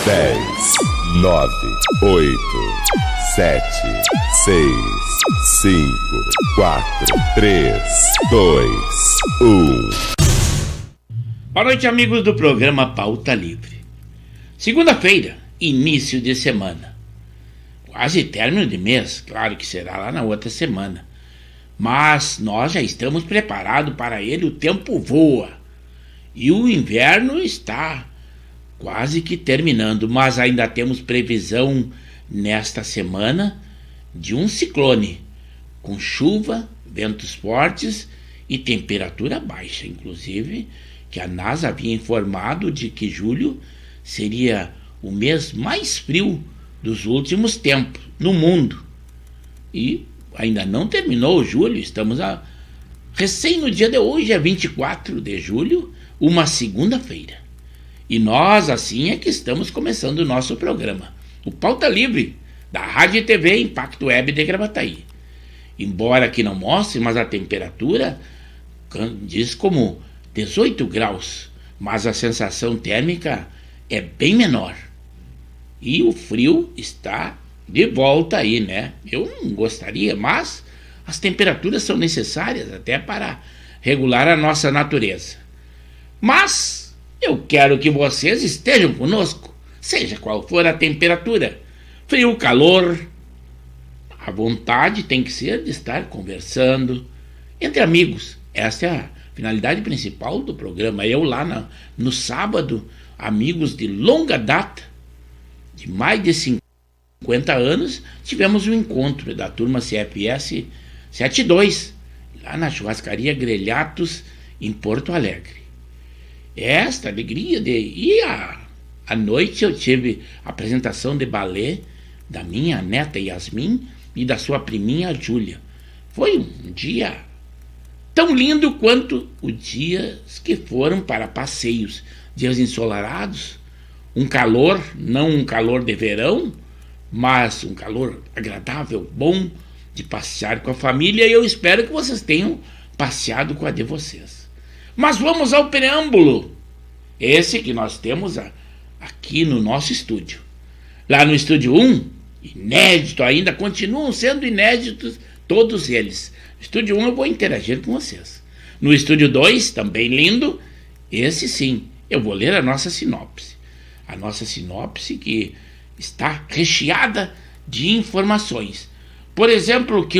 10, 9, 8, 7, 6, 5, 4, 3, 2, 1. Boa noite, amigos do programa Pauta Livre. Segunda-feira, início de semana. Quase término de mês, claro que será lá na outra semana. Mas nós já estamos preparados para ele, o tempo voa. E o inverno está quase que terminando, mas ainda temos previsão nesta semana de um ciclone, com chuva, ventos fortes e temperatura baixa. Inclusive, que a NASA havia informado de que julho seria o mês mais frio dos últimos tempos no mundo. E ainda não terminou julho, estamos recém no dia de hoje, é 24 de julho, uma segunda-feira. E nós, assim, é que estamos começando o nosso programa, o Pauta Livre, da Rádio e TV Impacto Web de Gravataí. Embora aqui não mostre, mas a temperatura diz como 18 graus, mas a sensação térmica é bem menor. E o frio está de volta aí, né? Eu não gostaria, mas as temperaturas são necessárias até para regular a nossa natureza. Mas eu quero que vocês estejam conosco, seja qual for a temperatura, frio, calor. A vontade tem que ser de estar conversando entre amigos. Essa é a finalidade principal do programa. Eu lá no sábado, amigos de longa data, de mais de 50 anos, tivemos um encontro da turma CFS 72, lá na churrascaria Grelhatos, em Porto Alegre. Esta alegria e à noite eu tive a apresentação de balé da minha neta Yasmin e da sua priminha Júlia. Foi um dia tão lindo quanto os dias que foram para passeios, dias ensolarados, um calor, não um calor de verão, mas um calor agradável, bom de passear com a família, e eu espero que vocês tenham passeado com a de vocês. Mas vamos ao preâmbulo, esse que nós temos aqui no nosso estúdio. Lá no estúdio 1, inédito ainda, continuam sendo inéditos todos eles. No estúdio 1 eu vou interagir com vocês. No estúdio 2, também lindo, esse sim, eu vou ler a nossa sinopse. A nossa sinopse que está recheada de informações. Por exemplo, que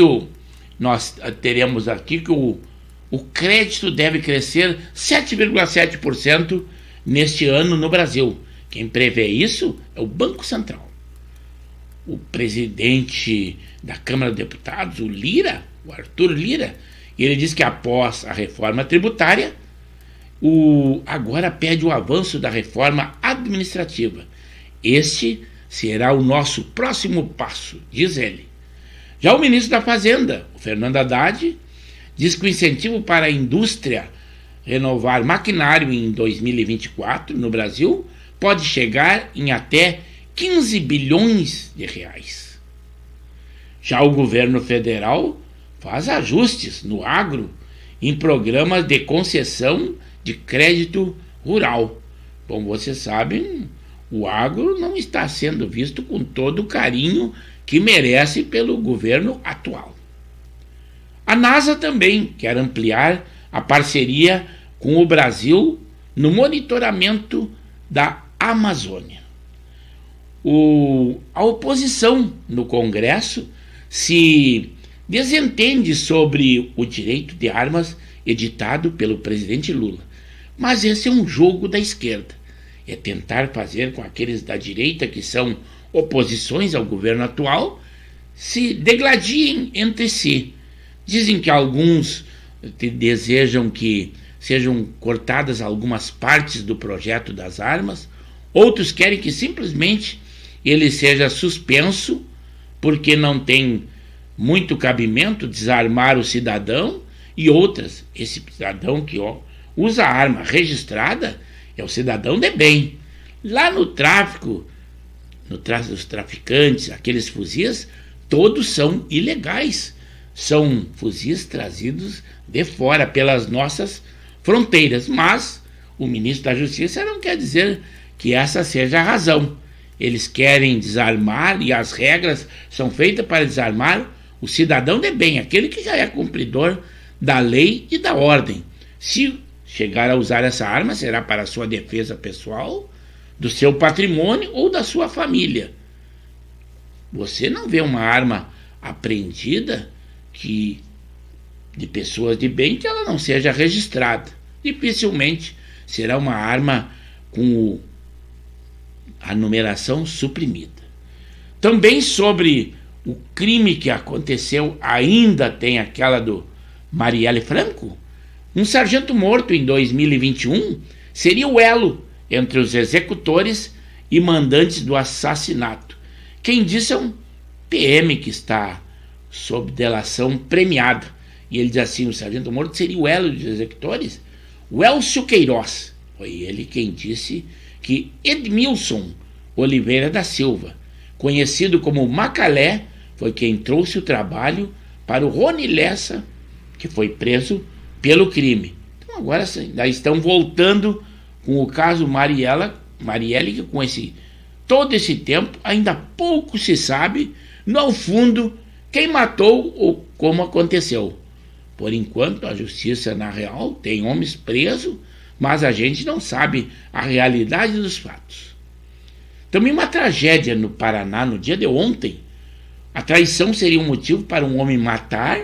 nós teremos aqui que o crédito deve crescer 7,7% neste ano no Brasil. Quem prevê isso é o Banco Central. O presidente da Câmara dos Deputados, o Arthur Lira, ele diz que após a reforma tributária, agora pede o avanço da reforma administrativa. Este será o nosso próximo passo, diz ele. Já o ministro da Fazenda, o Fernando Haddad, diz que o incentivo para a indústria renovar maquinário em 2024 no Brasil pode chegar em até 15 bilhões de reais. Já o governo federal faz ajustes no agro em programas de concessão de crédito rural. Como vocês sabem, o agro não está sendo visto com todo o carinho que merece pelo governo atual. A NASA também quer ampliar a parceria com o Brasil no monitoramento da Amazônia. A oposição no Congresso se desentende sobre o direito de armas editado pelo presidente Lula. Mas esse é um jogo da esquerda. É tentar fazer com aqueles da direita que são oposições ao governo atual se degladiem entre si. Dizem que alguns desejam que sejam cortadas algumas partes do projeto das armas, outros querem que simplesmente ele seja suspenso porque não tem muito cabimento desarmar o cidadão, e outras, esse cidadão que usa a arma registrada é o cidadão de bem. Lá no tráfico, os traficantes, aqueles fuzis, todos são ilegais. São fuzis trazidos de fora pelas nossas fronteiras. Mas o ministro da Justiça não quer dizer que essa seja a razão. eles querem desarmar e as regras são feitas para desarmar o cidadão de bem, aquele que já é cumpridor da lei e da ordem. Se chegar a usar essa arma, será para a sua defesa pessoal, do seu patrimônio ou da sua família. Você não vê uma arma apreendida de pessoas de bem que ela não seja registrada. Dificilmente será uma arma com a numeração suprimida. Também sobre o crime que aconteceu, ainda tem aquela do Marielle Franco. Um sargento morto em 2021 seria o elo entre os executores e mandantes do assassinato. Quem disse é um PM que está sob delação premiada. E ele diz assim, o sargento morto seria o elo dos executores? O Elcio Queiroz. Foi ele quem disse que Edmilson Oliveira da Silva, conhecido como Macalé, foi quem trouxe o trabalho para o Rony Lessa, que foi preso pelo crime. Então agora estão voltando com o caso Marielle, que com todo esse tempo ainda pouco se sabe, no fundo, quem matou ou como aconteceu. Por enquanto, a justiça, na real, tem homens presos, mas a gente não sabe a realidade dos fatos. Também uma tragédia no Paraná no dia de ontem. A traição seria um motivo para um homem matar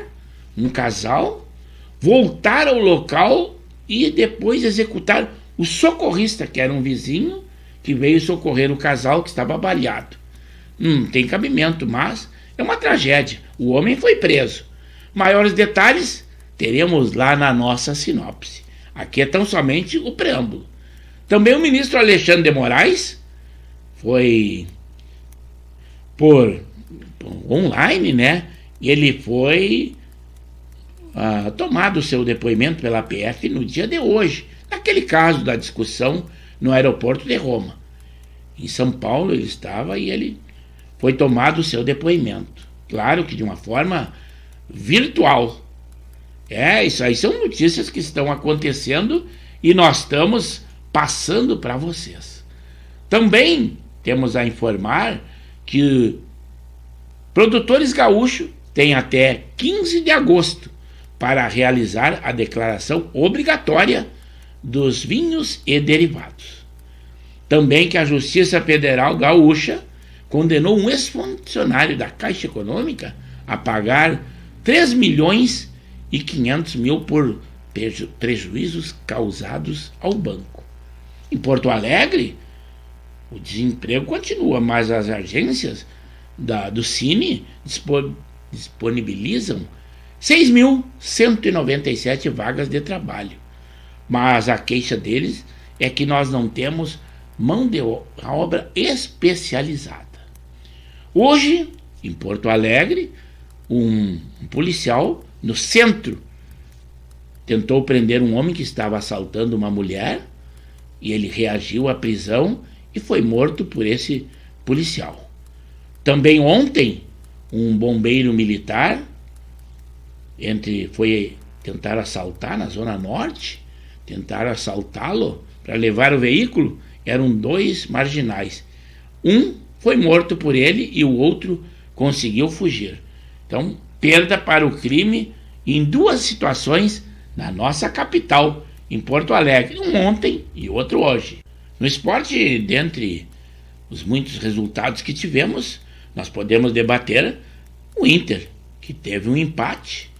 um casal, voltar ao local e depois executar o socorrista, que era um vizinho, que veio socorrer o casal que estava baleado. Não tem cabimento, mas é uma tragédia. O homem foi preso. Maiores detalhes teremos lá na nossa sinopse. Aqui é tão somente o preâmbulo. Também o ministro Alexandre de Moraes foi por online, né? Ele foi tomado o seu depoimento pela PF no dia de hoje, naquele caso da discussão no aeroporto de Roma. Em São Paulo ele estava e ele foi tomado o seu depoimento. Claro que de uma forma virtual. Isso aí são notícias que estão acontecendo e nós estamos passando para vocês. Também temos a informar que produtores gaúchos têm até 15 de agosto para realizar a declaração obrigatória dos vinhos e derivados. Também que a Justiça Federal Gaúcha condenou um ex-funcionário da Caixa Econômica a pagar 3 milhões e 500 mil por prejuízos causados ao banco. Em Porto Alegre, o desemprego continua, mas as agências do Cine disponibilizam 6.197 vagas de trabalho. Mas a queixa deles é que nós não temos mão de obra especializada. Hoje, em Porto Alegre, um policial no centro tentou prender um homem que estava assaltando uma mulher e ele reagiu à prisão e foi morto por esse policial. Também ontem, um bombeiro militar foi tentar assaltar na Zona Norte, tentaram assaltá-lo para levar o veículo, eram 2 marginais. Um foi morto por ele e o outro conseguiu fugir. Então, perda para o crime em 2 situações na nossa capital, em Porto Alegre, um ontem e outro hoje. No esporte, dentre os muitos resultados que tivemos, nós podemos debater o Inter, que teve um empate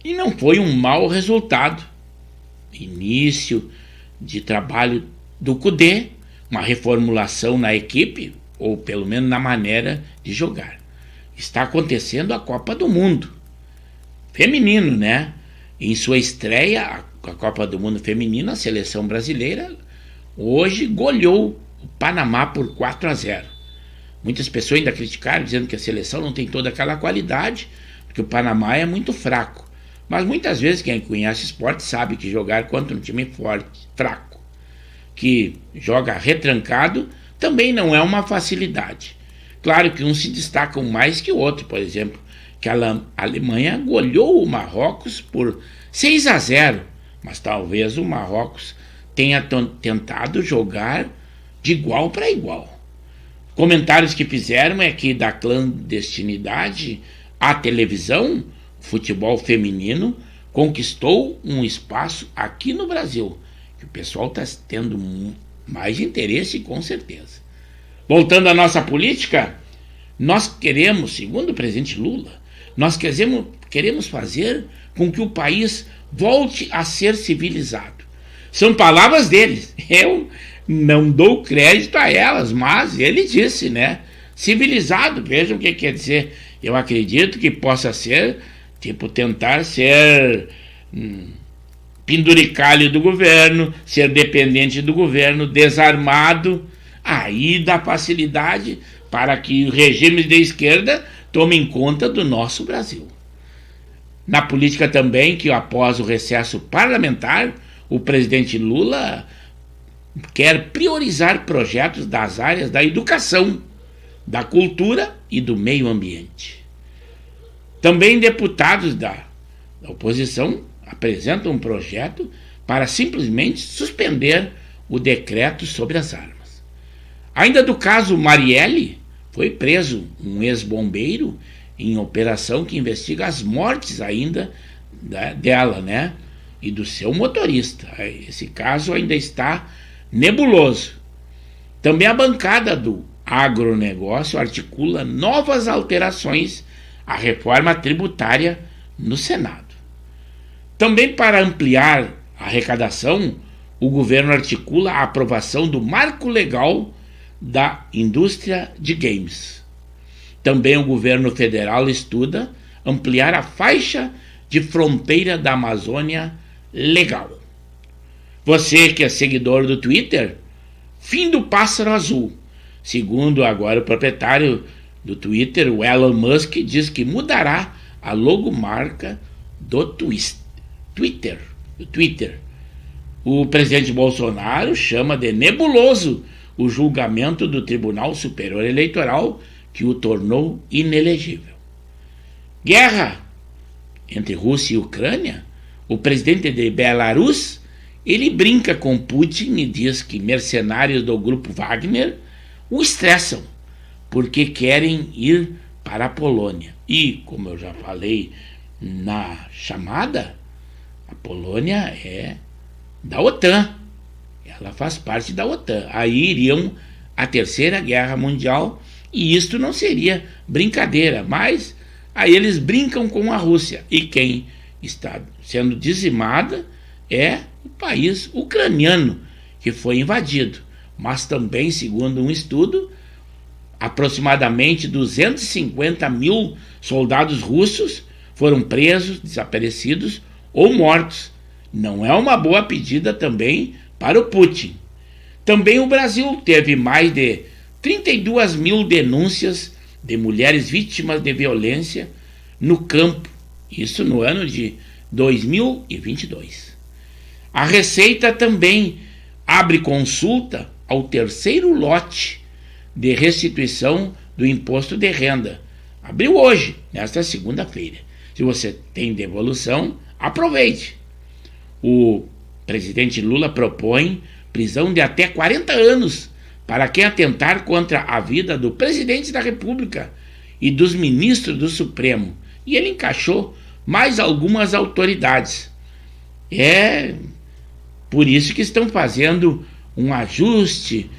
e não foi um mau resultado. Início de trabalho do Cudê, uma reformulação na equipe, ou pelo menos na maneira de jogar. Está acontecendo a Copa do Mundo feminino, né? Em sua estreia, a Copa do Mundo feminina, a seleção brasileira hoje goleou o Panamá por 4-0. Muitas pessoas ainda criticaram, dizendo que a seleção não tem toda aquela qualidade, porque o Panamá é muito fraco. Mas muitas vezes quem conhece esporte sabe que jogar contra um time forte, fraco, que joga retrancado, também não é uma facilidade. Claro que uns se destacam mais que o outro, por exemplo, que a Alemanha goleou o Marrocos por 6-0, mas talvez o Marrocos tenha tentado jogar de igual para igual. Comentários que fizeram é que da clandestinidade à televisão, o futebol feminino conquistou um espaço aqui no Brasil, que o pessoal está tendo mais interesse, com certeza. Voltando à nossa política, nós queremos, segundo o presidente Lula, nós queremos fazer com que o país volte a ser civilizado. São palavras deles. Eu não dou crédito a elas, mas ele disse, né? Civilizado, vejam o que quer dizer. Eu acredito que possa ser, tipo, tentar ser penduricalho do governo, ser dependente do governo, desarmado. Aí dá facilidade para que regimes de esquerda tomem conta do nosso Brasil. Na política também, que após o recesso parlamentar, o presidente Lula quer priorizar projetos das áreas da educação, da cultura e do meio ambiente. Também deputados da oposição apresentam um projeto para simplesmente suspender o decreto sobre as armas. Ainda do caso Marielle, foi preso um ex-bombeiro em operação que investiga as mortes ainda dela, né? E do seu motorista. Esse caso ainda está nebuloso. Também a bancada do agronegócio articula novas alterações à reforma tributária no Senado. Também para ampliar a arrecadação, o governo articula a aprovação do marco legal da indústria de games. Também o governo federal estuda ampliar a faixa de fronteira da Amazônia legal. Você que é seguidor do Twitter, fim do pássaro azul. Segundo agora o proprietário do Twitter, o Elon Musk, diz que mudará a logomarca do Twitter. O presidente Bolsonaro chama de nebuloso o julgamento do Tribunal Superior Eleitoral que o tornou inelegível. Guerra entre Rússia e Ucrânia. O presidente de Belarus, ele brinca com Putin e diz que mercenários do grupo Wagner o estressam porque querem ir para a Polônia. E, como eu já falei na chamada, a Polônia é da OTAN. Ela faz parte da OTAN. Aí iriam a Terceira Guerra Mundial e isto não seria brincadeira, mas aí eles brincam com a Rússia. E quem está sendo dizimada é o país ucraniano, que foi invadido. Mas também, segundo um estudo, aproximadamente 250 mil soldados russos foram presos, desaparecidos ou mortos. Não é uma boa pedida também para o Putin. Também o Brasil teve mais de 32 mil denúncias de mulheres vítimas de violência no campo, isso no ano de 2022. A Receita também abre consulta ao terceiro lote de restituição do imposto de renda. Abriu hoje, nesta segunda-feira. Se você tem devolução, aproveite. O presidente Lula propõe prisão de até 40 anos para quem atentar contra a vida do presidente da República e dos ministros do Supremo. E ele encaixou mais algumas autoridades. É por isso que estão fazendo um ajuste,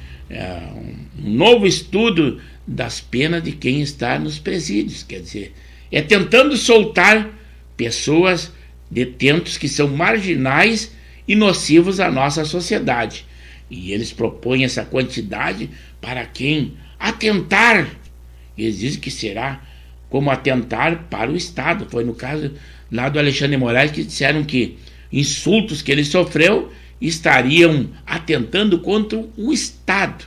um novo estudo das penas de quem está nos presídios. Quer dizer, é tentando soltar pessoas, detentos que são marginais e nocivos à nossa sociedade. E eles propõem essa quantidade para quem atentar. Eles dizem que será como atentar para o Estado. Foi no caso lá do Alexandre de Moraes que disseram que insultos que ele sofreu estariam atentando contra o Estado.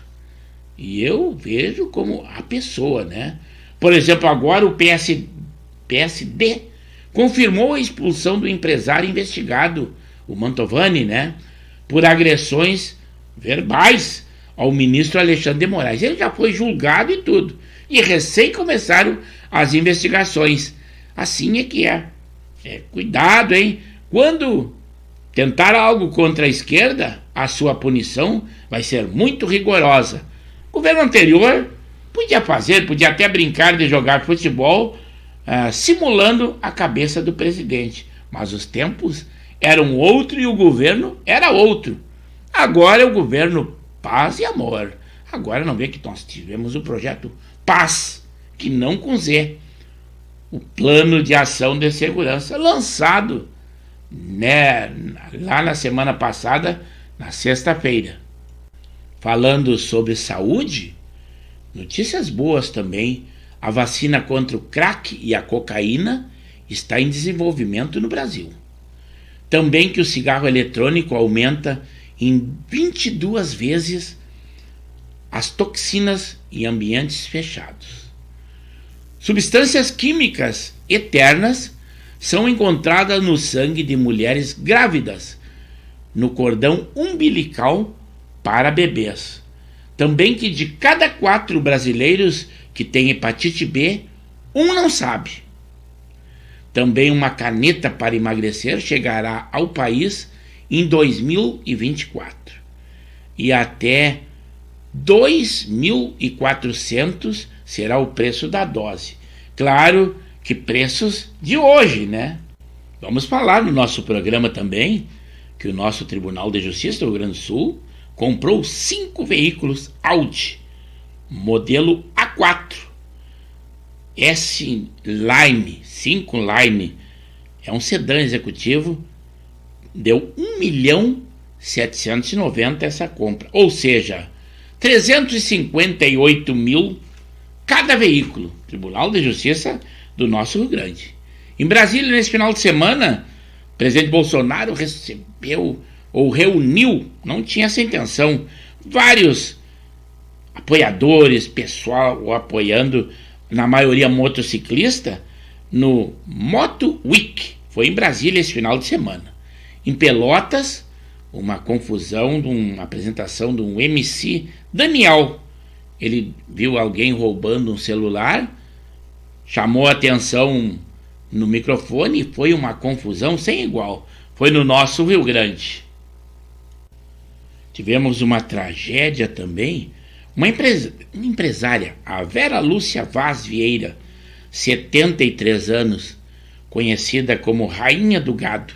E eu vejo como a pessoa, né? Por exemplo, agora o PSD confirmou a expulsão do empresário investigado, o Mantovani, né? Por agressões verbais ao ministro Alexandre de Moraes. Ele já foi julgado e tudo. E recém começaram as investigações. Assim é que é. Cuidado, hein? Quando tentar algo contra a esquerda, a sua punição vai ser muito rigorosa. O governo anterior Podia fazer, podia até brincar de jogar futebol, simulando a cabeça do presidente. Mas os tempos eram outro e o governo era outro. Agora é o governo Paz e Amor. Agora não vê que nós tivemos o projeto Paz, que não com Z. O plano de ação de segurança lançado, né, lá na semana passada, na sexta-feira. Falando sobre saúde, notícias boas também. A vacina contra o crack e a cocaína está em desenvolvimento no Brasil. Também que o cigarro eletrônico aumenta em 22 vezes as toxinas em ambientes fechados. Substâncias químicas eternas são encontradas no sangue de mulheres grávidas, no cordão umbilical para bebês. Também que de cada 4 brasileiros que têm hepatite B, 1 não sabe. Também uma caneta para emagrecer chegará ao país em 2024. E até 2.400 será o preço da dose. Claro que preços de hoje, né? Vamos falar no nosso programa também que o nosso Tribunal de Justiça do Rio Grande do Sul comprou 5 veículos Audi, modelo A4, S-Line, 5 Line, é um sedã executivo, deu 1.790.000 essa compra, ou seja, 358 mil cada veículo. Tribunal de Justiça do nosso Rio Grande. Em Brasília, nesse final de semana, o presidente Bolsonaro recebeu ou reuniu, não tinha essa intenção, vários apoiadores, pessoal apoiando, na maioria motociclista, no Moto Week. Foi em Brasília esse final de semana. Em Pelotas, uma confusão de uma apresentação de um MC, Daniel. Ele viu alguém roubando um celular, chamou a atenção no microfone e foi uma confusão sem igual. Foi no nosso Rio Grande. Tivemos uma tragédia também. Uma empresária, a Vera Lúcia Vaz Vieira, 73 anos, conhecida como Rainha do Gado,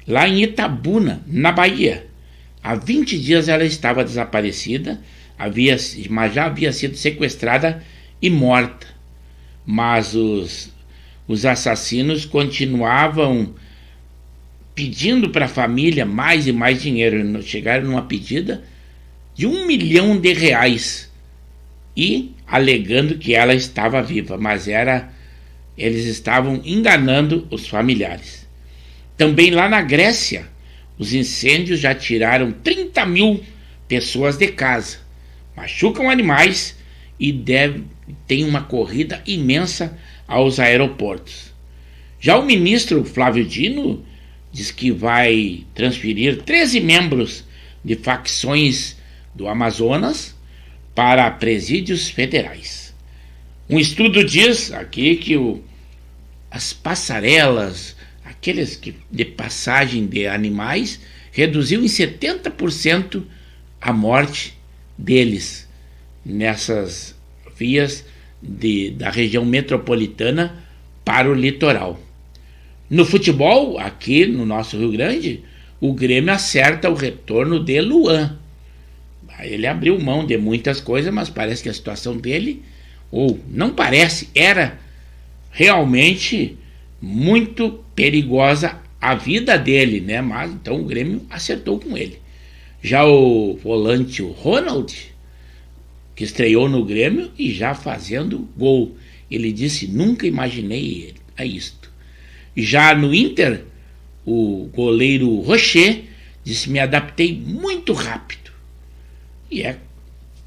lá em Itabuna, na Bahia. Há 20 dias ela estava desaparecida, mas já havia sido sequestrada e morta. Mas os assassinos continuavam pedindo para a família mais e mais dinheiro. Chegaram numa pedida de R$1 milhão e alegando que ela estava viva, mas eles estavam enganando os familiares. Também lá na Grécia, os incêndios já tiraram 30 mil pessoas de casa, machucam animais e tem uma corrida imensa aos aeroportos. Já o ministro Flávio Dino diz que vai transferir 13 membros de facções do Amazonas para presídios federais. Um estudo diz aqui que as passarelas, aqueles de passagem de animais, reduziu em 70% a morte deles nessas vias da região metropolitana para o litoral. No futebol, aqui no nosso Rio Grande, o Grêmio acerta o retorno de Luan. Ele abriu mão de muitas coisas, mas parece que a situação dele, ou não parece, era realmente muito perigosa a vida dele, né? Mas então o Grêmio acertou com ele. Já o volante, o Ronald, que estreou no Grêmio e já fazendo gol, ele disse: nunca imaginei isto. Já no Inter, o goleiro Rocher disse: me adaptei muito rápido.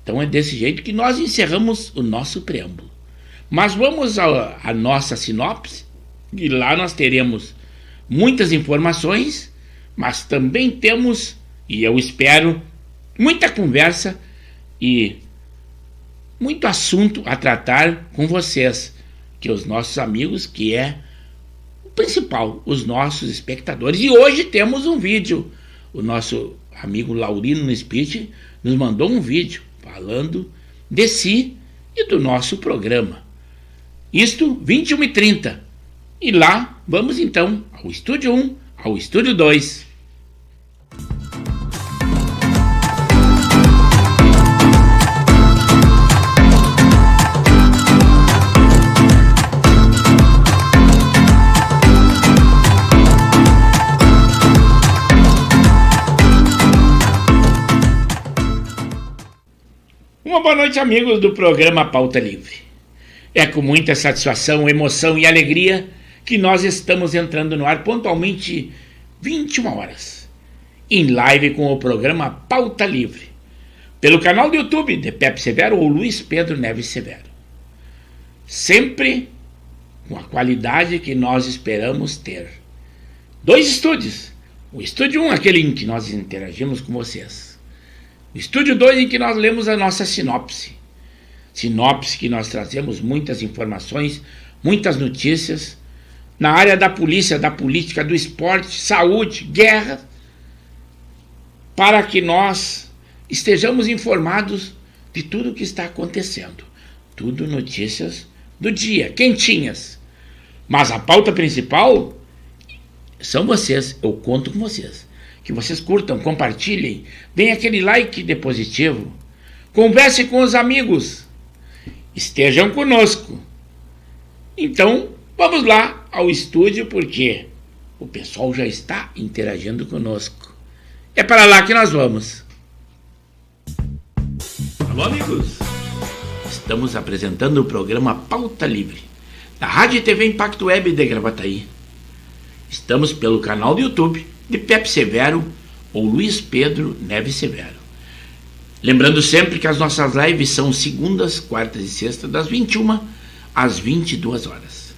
Então é desse jeito que nós encerramos o nosso preâmbulo. Mas vamos à nossa sinopse, e lá nós teremos muitas informações, mas também temos, e eu espero, muita conversa e muito assunto a tratar com vocês, que os nossos amigos, que é o principal, os nossos espectadores. E hoje temos um vídeo. O nosso amigo Laurino no Speech nos mandou um vídeo falando de si e do nosso programa. Isto 21h30. E lá vamos então ao Estúdio 1, ao Estúdio 2. Uma boa noite, amigos do programa Pauta Livre. É com muita satisfação, emoção e alegria que nós estamos entrando no ar pontualmente 21 horas, em live com o programa Pauta Livre, pelo canal do YouTube de Pepe Severo ou Luiz Pedro Neves Severo. Sempre com a qualidade que nós esperamos ter. 2 estúdios. O Estúdio 1, aquele em que nós interagimos com vocês. O Estúdio 2, em que nós lemos a nossa sinopse. Sinopse que nós trazemos muitas informações, muitas notícias, na área da polícia, da política, do esporte, saúde, guerra, para que nós estejamos informados de tudo o que está acontecendo. Tudo notícias do dia, quentinhas. Mas a pauta principal são vocês, eu conto com vocês. Que vocês curtam, compartilhem, deem aquele like de positivo, converse com os amigos, estejam conosco. Então, vamos lá ao estúdio, porque o pessoal já está interagindo conosco. É para lá que nós vamos. Alô, amigos! Estamos apresentando o programa Pauta Livre, da Rádio e TV Impacto Web de Gravataí. Estamos pelo canal do YouTube de Pepe Severo ou Luiz Pedro Neves Severo. Lembrando sempre que as nossas lives são segundas, quartas e sextas, das 21 às 22 horas.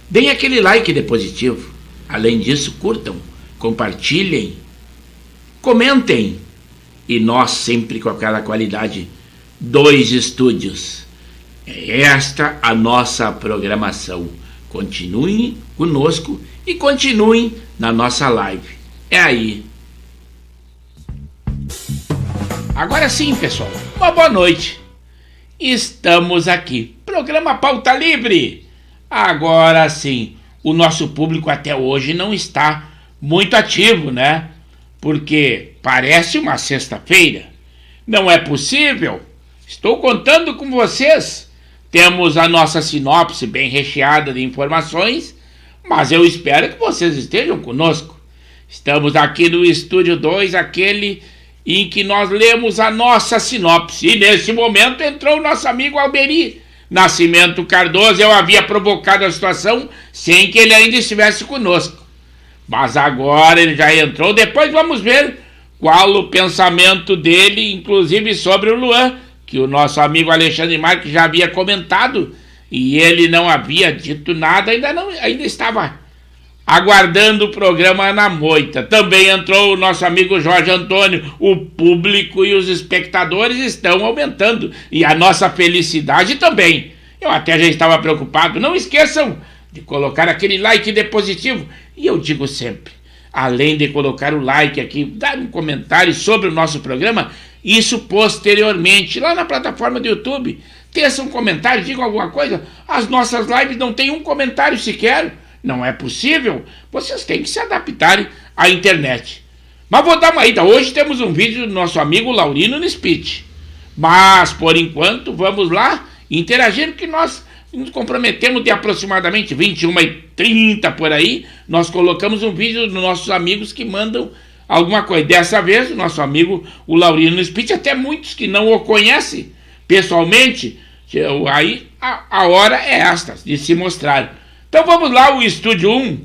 Deem aquele like de positivo. Além disso, curtam, compartilhem, comentem. E nós sempre com aquela qualidade, 2 estúdios. É esta a nossa programação. Continuem conosco e continuem na nossa live. É aí. Agora sim, pessoal, uma boa noite. Estamos aqui, programa Pauta Livre. Agora sim, o nosso público até hoje não está muito ativo, né? Porque parece uma sexta-feira. Não é possível. Estou contando com vocês. Temos a nossa sinopse bem recheada de informações, mas eu espero que vocês estejam conosco. Estamos aqui no Estúdio 2, aquele em que nós lemos a nossa sinopse. E nesse momento entrou o nosso amigo Alberi Nascimento Cardoso. Eu havia provocado a situação sem que ele ainda estivesse conosco. Mas agora ele já entrou. Depois vamos ver qual o pensamento dele, inclusive sobre o Luan, que o nosso amigo Alexandre Marques já havia comentado. E ele não havia dito nada, ainda estava aguardando o programa na moita. Também entrou o nosso amigo Jorge Antônio. O público e os espectadores estão aumentando. E a nossa felicidade também. Eu até já estava preocupado. Não esqueçam de colocar aquele like de positivo. E eu digo sempre, além de colocar o like aqui, dar um comentário sobre o nosso programa, isso posteriormente, lá na plataforma do YouTube, teça um comentário, diga alguma coisa. As nossas lives não tem um comentário sequer. Não é possível. Vocês têm que se adaptarem à internet. Mas vou dar uma ida. Hoje temos um vídeo do nosso amigo Laurino no Speech. Mas, por enquanto, vamos lá interagir, que nós nos comprometemos de aproximadamente 21h30 por aí. Nós colocamos um vídeo dos nossos amigos que mandam alguma coisa. Dessa vez, o nosso amigo, o Laurino no Speech, até muitos que não o conhecem pessoalmente, aí a hora é esta, de se mostrar. Então vamos lá, o Estúdio 1,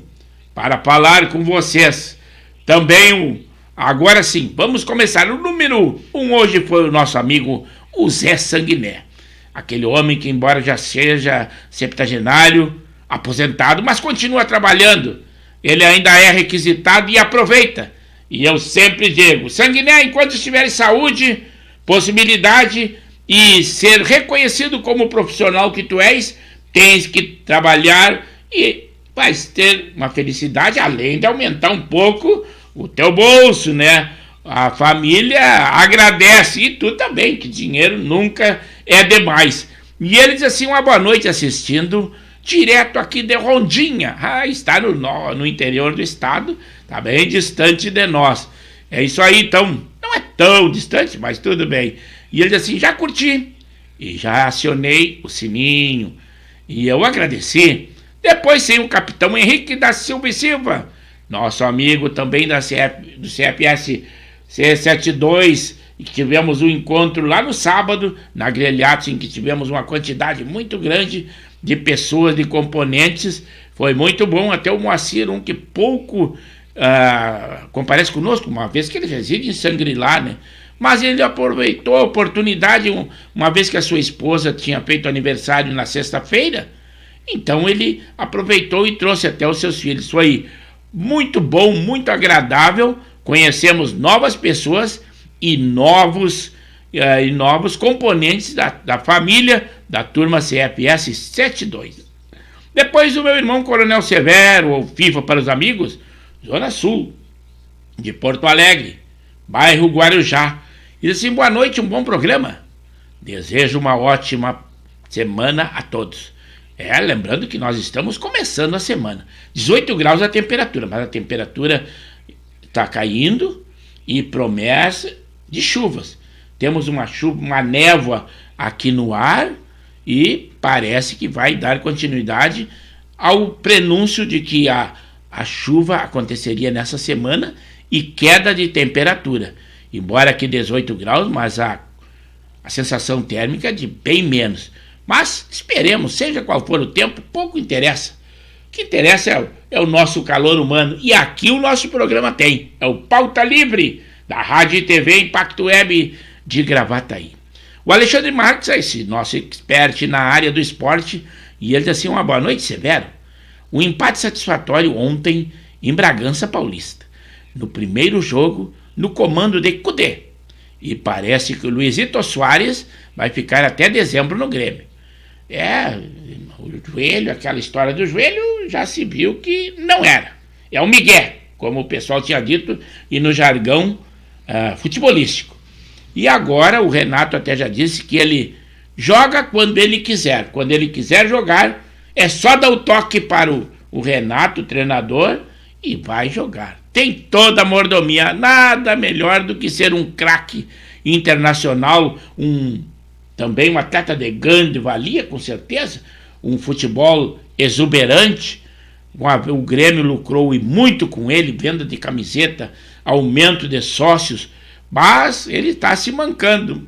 para falar com vocês. Também, agora sim, vamos começar. O número 1 hoje foi o nosso amigo, o Zé Sanguiné. Aquele homem que, embora já seja septagenário, aposentado, mas continua trabalhando. Ele ainda é requisitado e aproveita. E eu sempre digo, Sanguiné, enquanto estiver em saúde, possibilidade e ser reconhecido como profissional que tu és, tens que trabalhar e vais ter uma felicidade, além de aumentar um pouco o teu bolso, né? A família agradece, e tu também, que dinheiro nunca é demais. E ele diz assim, uma boa noite assistindo direto aqui de Rondinha. Está no interior do estado, está bem distante de nós. É isso aí, então, não é tão distante, mas tudo bem. E ele diz assim, já curti e já acionei o sininho. E eu agradeci. Depois tem o capitão Henrique da Silva e Silva, nosso amigo também do CFS C72, e que tivemos um encontro lá no sábado, na Grelhatos, em que tivemos uma quantidade muito grande de pessoas, de componentes. Foi muito bom, até o Moacir, que pouco comparece conosco, uma vez que ele reside em Xangri-Lá, né? Mas ele aproveitou a oportunidade, uma vez que a sua esposa tinha feito aniversário na sexta-feira, então ele aproveitou e trouxe até os seus filhos. Foi muito bom, muito agradável, conhecemos novas pessoas e novos componentes da família da turma CFS 72. Depois o meu irmão Coronel Severo, ou FIFA para os amigos, Zona Sul, de Porto Alegre, bairro Guarujá. E assim, boa noite, um bom programa. Desejo uma ótima semana a todos. Lembrando que nós estamos começando a semana. 18 graus a temperatura, mas a temperatura está caindo e promessa de chuvas. Temos uma névoa aqui no ar e parece que vai dar continuidade ao prenúncio de que a chuva aconteceria nessa semana e queda de temperatura. Embora aqui 18 graus, mas a sensação térmica de bem menos. Mas esperemos, seja qual for o tempo, pouco interessa. O que interessa é o nosso calor humano. E aqui o nosso programa tem. É o Pauta Livre, da Rádio e TV Impacto Web de Gravataí. O Alexandre Marques é esse nosso expert na área do esporte. E ele diz assim, uma boa noite, Severo. Um empate satisfatório ontem em Bragança Paulista. No primeiro jogo, no comando de Cudê. E parece que o Luizito Soares vai ficar até dezembro no Grêmio. O joelho, aquela história do joelho, já se viu que não era. É um migué, como o pessoal tinha dito, e no jargão futebolístico. E agora o Renato até já disse que ele joga quando ele quiser. Quando ele quiser jogar, é só dar o toque para o Renato, o treinador, e vai jogar. Tem toda a mordomia, nada melhor do que ser um craque internacional, também um atleta de grande valia, com certeza, um futebol exuberante. O Grêmio lucrou e muito com ele, venda de camiseta, aumento de sócios, mas ele está se mancando.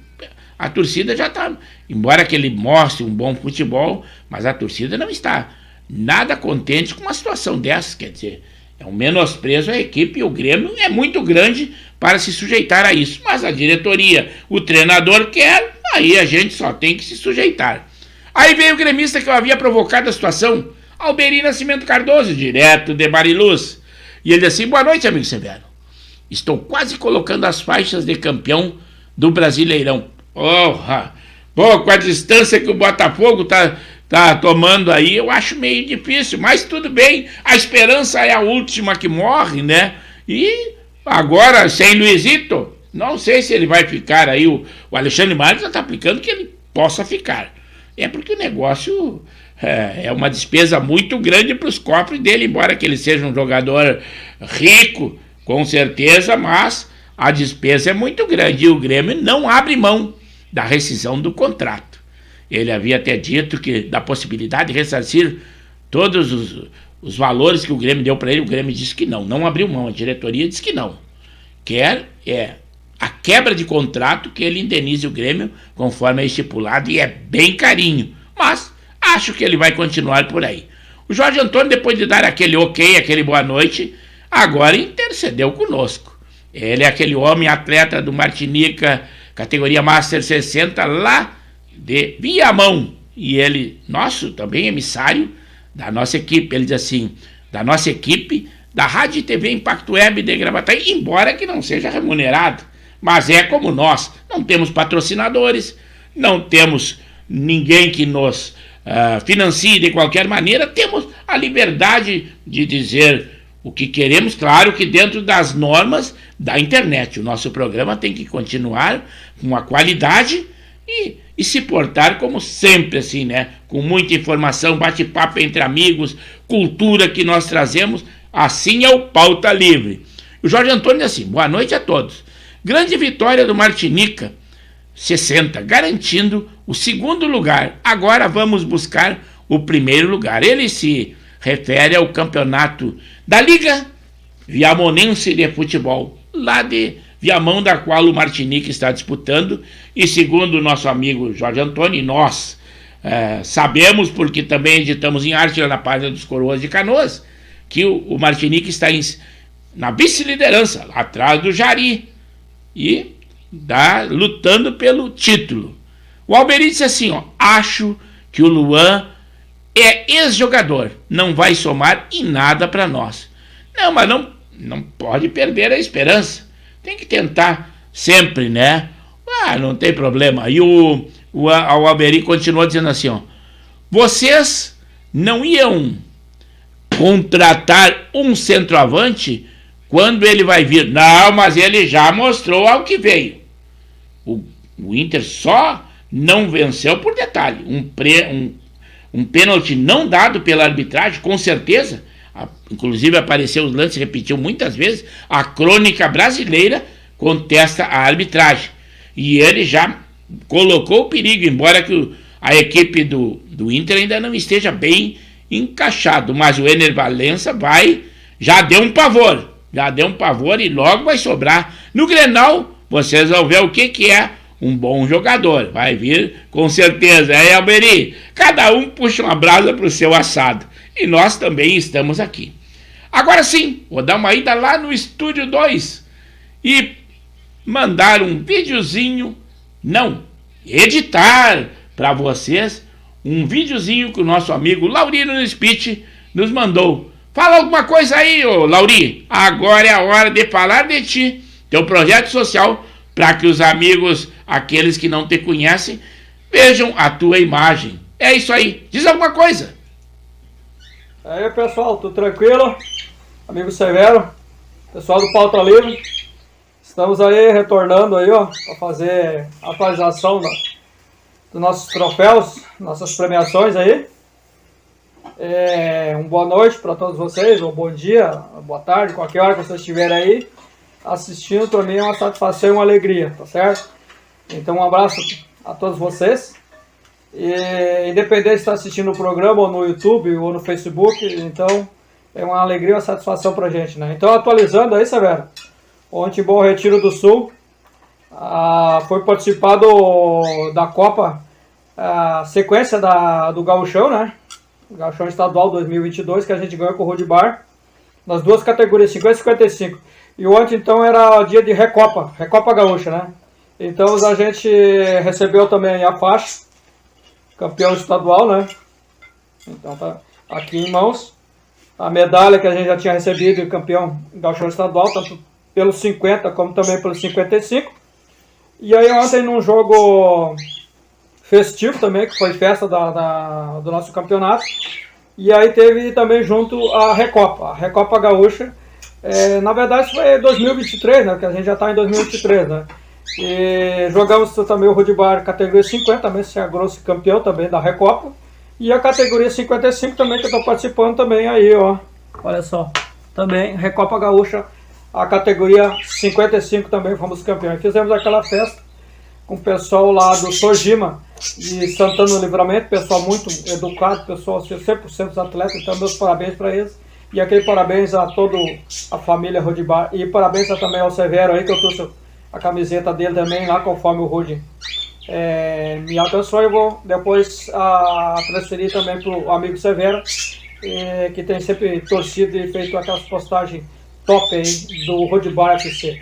A torcida já está, embora que ele mostre um bom futebol, mas a torcida não está nada contente com uma situação dessa, quer dizer, é um menosprezo à equipe e o Grêmio é muito grande para se sujeitar a isso. Mas a diretoria, o treinador quer, aí a gente só tem que se sujeitar. Aí veio o gremista que eu havia provocado a situação, Alberi Nascimento Cardoso, direto de Mariluz. E ele disse assim, boa noite, amigo Severo. Estou quase colocando as faixas de campeão do Brasileirão. Com a distância que o Botafogo tá tomando aí, eu acho meio difícil, mas tudo bem, a esperança é a última que morre, né? E agora, sem Luizito, não sei se ele vai ficar aí, o Alexandre Marques já está aplicando que ele possa ficar. É porque o negócio é uma despesa muito grande para os cofres dele, embora que ele seja um jogador rico, com certeza, mas a despesa é muito grande e o Grêmio não abre mão da rescisão do contrato. Ele havia até dito que da possibilidade de ressarcir todos os valores que o Grêmio deu para ele, o Grêmio disse que não abriu mão, a diretoria disse que não. Quer a quebra de contrato que ele indenize o Grêmio conforme é estipulado e é bem carinho, mas acho que ele vai continuar por aí. O Jorge Antônio, depois de dar aquele ok, aquele boa noite, agora intercedeu conosco. Ele é aquele homem atleta do Martinica, categoria Master 60, lá de Viamão, e ele, nosso também emissário da nossa equipe, ele diz assim, da nossa equipe, da Rádio e TV Impacto Web de Gravataí, embora que não seja remunerado, mas é como nós, não temos patrocinadores, não temos ninguém que nos financie de qualquer maneira, temos a liberdade de dizer o que queremos, claro que dentro das normas da internet. O nosso programa tem que continuar com a qualidade e se portar como sempre, assim, né? Com muita informação, bate-papo entre amigos, cultura que nós trazemos, assim é o Pauta Livre. O Jorge Antônio diz assim: boa noite a todos. Grande vitória do Martinica, 60, garantindo o segundo lugar. Agora vamos buscar o primeiro lugar. Ele se refere ao campeonato da Liga Viamonense de Futebol, lá de Viamão, da qual o Martinica está disputando, e segundo o nosso amigo Jorge Antônio, e nós sabemos, porque também editamos em arte lá na página dos Coroas de Canoas, que o Martinica está na vice-liderança, lá atrás do Jari, e lutando pelo título. O Alberi disse assim, acho que o Luan é ex-jogador, não vai somar em nada para nós. Não, mas não pode perder a esperança. Tem que tentar sempre, né? Não tem problema. E o Alberi continuou dizendo assim, vocês não iam contratar um centroavante quando ele vai vir? Não, mas ele já mostrou ao que veio. O Inter só não venceu por detalhe. Um pênalti não dado pela arbitragem, com certeza. Inclusive apareceu os lances, repetiu muitas vezes. A crônica brasileira contesta a arbitragem. E ele já colocou o perigo, embora que a equipe do Inter ainda não esteja bem encaixado. Mas o Ener Valencia já deu um pavor. E logo vai sobrar. No Grenal, vocês vão ver o que é um bom jogador. Vai vir com certeza. Alberi, cada um puxa uma brasa para o seu assado. E nós também estamos aqui. Agora sim, vou dar uma ida lá no Estúdio 2 e mandar um videozinho, editar para vocês um videozinho que o nosso amigo Laurino Spitz nos mandou. Fala alguma coisa aí, Lauri. Agora é a hora de falar de ti, teu projeto social, para que os amigos, aqueles que não te conhecem, vejam a tua imagem. É isso aí. Diz alguma coisa. Aí, pessoal, tudo tranquilo? Amigo Severo, pessoal do Pauta Livre, estamos aí retornando aí, para fazer a atualização dos nossos troféus, nossas premiações aí. Uma boa noite para todos vocês, ou bom dia, boa tarde, qualquer hora que vocês estiverem aí assistindo. Para mim é uma satisfação e uma alegria, tá certo? Então um abraço a todos vocês. E, independente de estar assistindo o programa ou no YouTube ou no Facebook, então é uma alegria e uma satisfação pra gente, né? Então, atualizando aí, Severo, ontem Bom Retiro do Sul foi participar da Copa, sequência do Gauchão, né? O Gauchão Estadual 2022, que a gente ganhou com o Rudibar, nas duas categorias, 50 e 55. E ontem, então, era dia de Recopa Gaúcha, né? Então, a gente recebeu também a faixa, campeão estadual, né? Então tá aqui em mãos. A medalha que a gente já tinha recebido, campeão gauchão estadual, tanto pelos 50 como também pelos 55. E aí ontem num jogo festivo também, que foi festa do nosso campeonato. E aí teve também junto a Recopa Gaúcha. Na verdade foi 2023, né? Que a gente já está em 2023, né? E jogamos também o Rudibar categoria 50, também se sagrou-se campeão também da Recopa. E a categoria 55 também, que eu estou participando também aí, olha só. Também Recopa Gaúcha, a categoria 55 também fomos campeões. Fizemos aquela festa com o pessoal lá do Sojima, de Santana do Livramento, pessoal muito educado, pessoal 100% dos atletas, então meus parabéns para eles. E aquele parabéns a toda a família Rudibar. E parabéns também ao Severo aí, que eu trouxe a camiseta dele também, lá conforme o Rudy me abençoe. Eu vou depois transferir também para o amigo Severo, que tem sempre torcido e feito aquelas postagens top aí do Rudibar FC.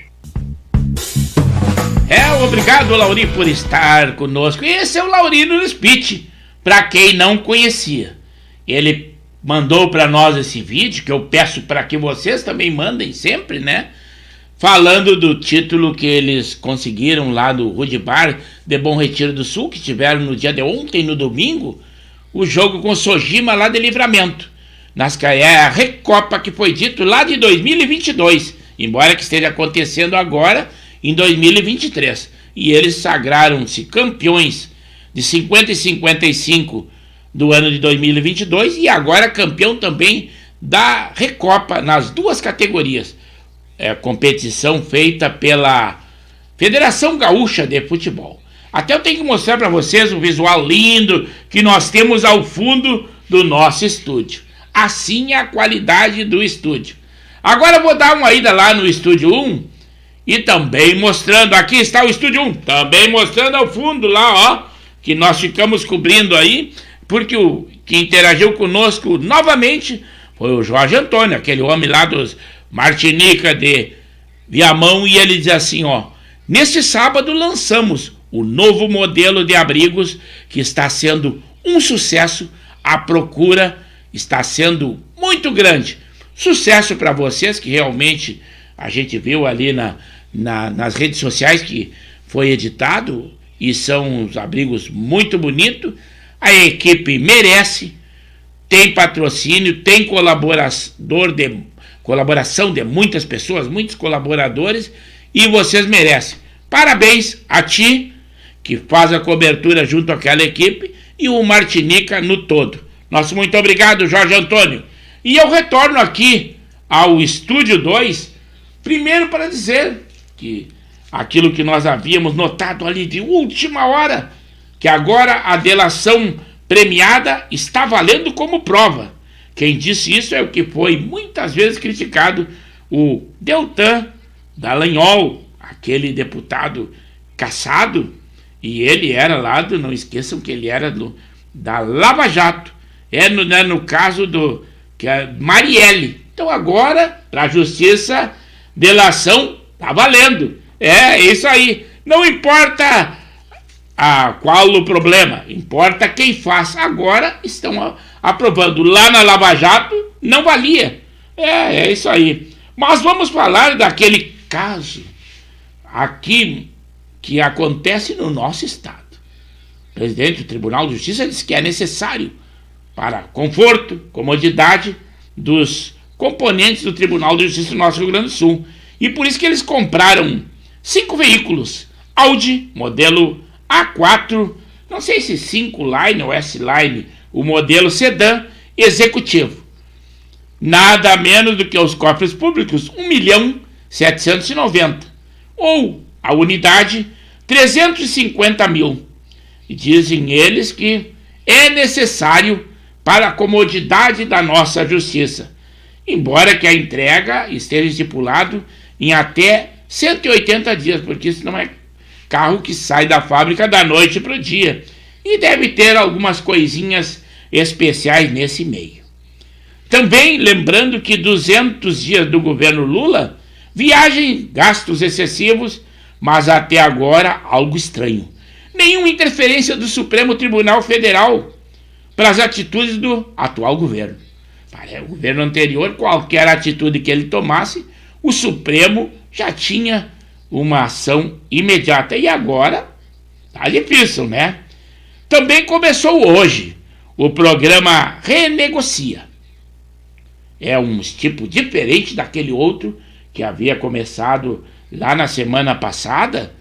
Obrigado, Lauri, por estar conosco. Esse é o Laurino Spitz, para quem não conhecia. Ele mandou para nós esse vídeo, que eu peço para que vocês também mandem sempre, né? Falando do título que eles conseguiram lá do Rudibar de Bom Retiro do Sul, que tiveram no dia de ontem, no domingo, o jogo com o Sojima lá de Livramento. A Recopa, que foi dito lá de 2022, embora que esteja acontecendo agora em 2023. E eles sagraram-se campeões de 50 e 55 do ano de 2022 e agora campeão também da Recopa nas duas categorias. Competição feita pela Federação Gaúcha de Futebol. Até eu tenho que mostrar para vocês o visual lindo que nós temos ao fundo do nosso estúdio. Assim é a qualidade do estúdio. Agora eu vou dar uma ida lá no estúdio 1 e também mostrando, aqui está o estúdio 1, também mostrando ao fundo lá, ó, que nós ficamos cobrindo aí, porque o que interagiu conosco novamente foi o Jorge Antônio, aquele homem lá dos Martinica de Viamão, e ele diz assim, ó: neste sábado lançamos o novo modelo de abrigos que está sendo um sucesso, a procura está sendo muito grande. Sucesso para vocês, que realmente a gente viu ali nas redes sociais que foi editado, e são uns abrigos muito bonitos. A equipe merece, tem patrocínio, tem colaboração de muitas pessoas, muitos colaboradores, e vocês merecem. Parabéns a ti, que faz a cobertura junto àquela equipe, e o Martinica no todo. Nosso muito obrigado, Jorge Antônio. E eu retorno aqui ao Estúdio 2, primeiro para dizer que aquilo que nós havíamos notado ali de última hora, que agora a delação premiada está valendo como prova. Quem disse isso é o que foi muitas vezes criticado, o Deltan Dallagnol, aquele deputado caçado, e ele era lá não esqueçam que ele era da Lava Jato, no caso que é Marielle. Então agora, para a justiça, delação está valendo. É isso aí. Não importa qual o problema, importa quem faz. Agora estão aprovando. Lá na Lava Jato não valia. É isso aí. Mas vamos falar daquele caso aqui que acontece no nosso estado. O presidente do Tribunal de Justiça disse que é necessário para conforto, comodidade dos componentes do Tribunal de Justiça do nosso Rio Grande do Sul. E por isso que eles compraram 5 veículos Audi, modelo A4, não sei se 5 Line ou S-Line, o modelo sedã executivo. Nada menos do que os cofres públicos, 1.790.000. Ou a unidade, 350 mil. E dizem eles que é necessário para a comodidade da nossa justiça, embora que a entrega esteja estipulado em até 180 dias, porque isso não é carro que sai da fábrica da noite para o dia, e deve ter algumas coisinhas especiais nesse meio. Também lembrando que 200 dias do governo Lula, viagem, gastos excessivos, mas até agora algo estranho. Nenhuma interferência do Supremo Tribunal Federal para as atitudes do atual governo. Para o governo anterior, qualquer atitude que ele tomasse, o Supremo já tinha uma ação imediata. E agora, tá difícil, né? Também começou hoje o programa Renegocia. É um tipo diferente daquele outro que havia começado lá na semana passada,